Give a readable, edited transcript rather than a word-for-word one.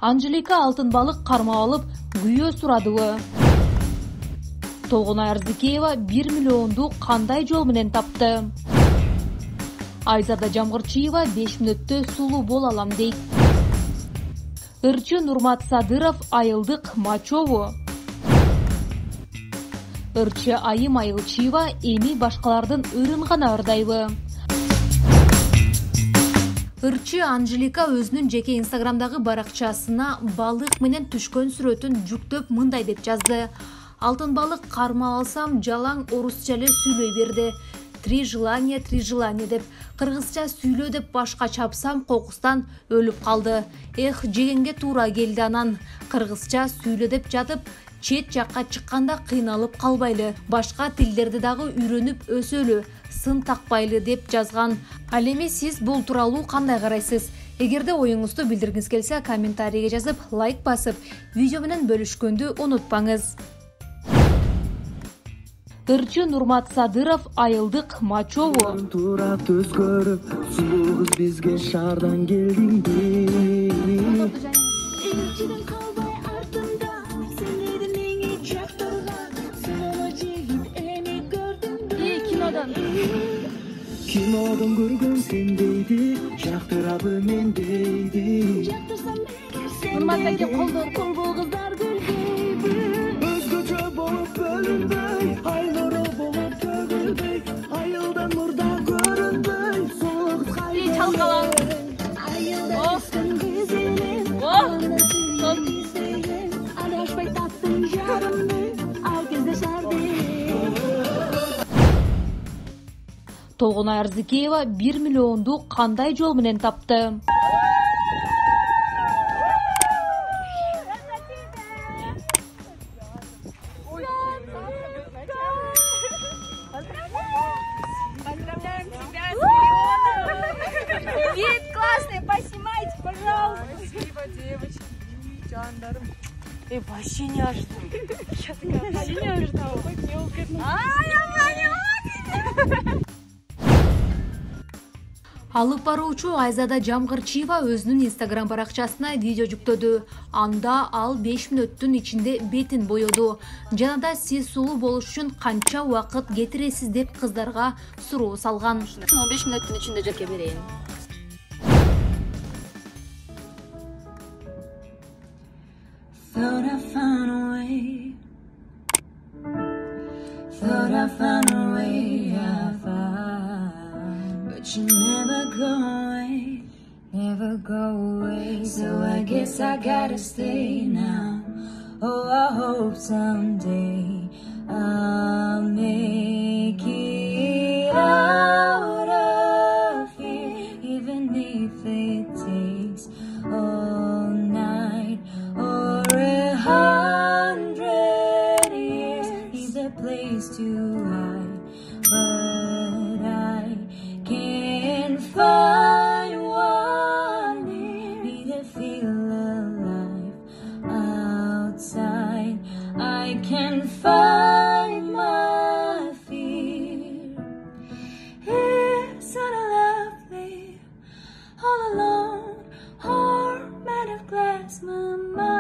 Анжелика алтын балык кармап алып, күйөө сурадыбы? Толгунай Арзыкеева 1 миллионду кандай жол менен тапты? Айзада Жамгырчиева 5 мүнөттө сулуу боло алам дейт. Ырчы Нурмат Садыров айылдык мачобу? Ырчы Айым Айылчиева эми башкалардын ырын гана ырдайбы? Ырчы Анжелика өзүнүн жеке инстаграмдагы баракчасына балык менен түшкөн сүрөтүн жүктөп мындай деп жазды. Алтын балык кармап алсам жалаң орусча эле сүйлөй берди. Три желания деп. Кыргызча сүйлөө деп башка чапсам кокустан өлүп калды. Эх, жегенге туура келди анан. Кыргызча сүйлө деп жатып, чет жакка чыкканда кыйналып калбайлы. Башка тилдерди дагы үйрөнүп өсөлү. Сын такпайлы деп жазган. Ал эми сиз бул тууралуу кандай карайсыз? Эгерде оюңузду билдиргиңиз келсе, комментарийге жазып, лайк басып, видео менен бөлүшкөндү унутпаңыз. Ырчы Нурмат Садыров айылдык мачобу? Тура төз көрүп, сулуугуз бизге шаардан келдиңби? Кинодон көргөн сен дейди, жактырабы мен дейди. Нурмат аке колдор. Кыздар гүлдейби, өзгөчө болуп бөлүнбөй, айлары болуп төгүлбөй, айылдан мурда көрүнбөй, соолук кайда чалкалаң. адашпай таптым жарымды, ал кезде шарды. Толгунай Арзыкеева 1 миллионду кандай жол менен тапты? Вид классный, поснимайте, пожалуйста. Спасибо, девочки, жандарм. Вообще не ожидал. Я такая, вообще не ожидала. Алып баруучу Айзада Жамгырчиева өзүнүн инстаграм баракчасына видео жүктөдү. Анда ал 5 мүнөттүн ичинде бетин боёду. Жана да сиз сулуу болуш үчүн канча убакыт кетиресиз деп кыздарга суроо салган. 15 мүнөттүн ичинде жеке берейин. Thought I found a way. Thought I found a way out. But you never go away, never go away. So I guess I gotta stay now. Oh, I hope someday I'll make it out of here, even if it takes all night or 100 years. Is a place to hide, but I can't find one near me to feel alive outside. I can't find my fear. Isn't it lovely all alone, or made of glass, my mind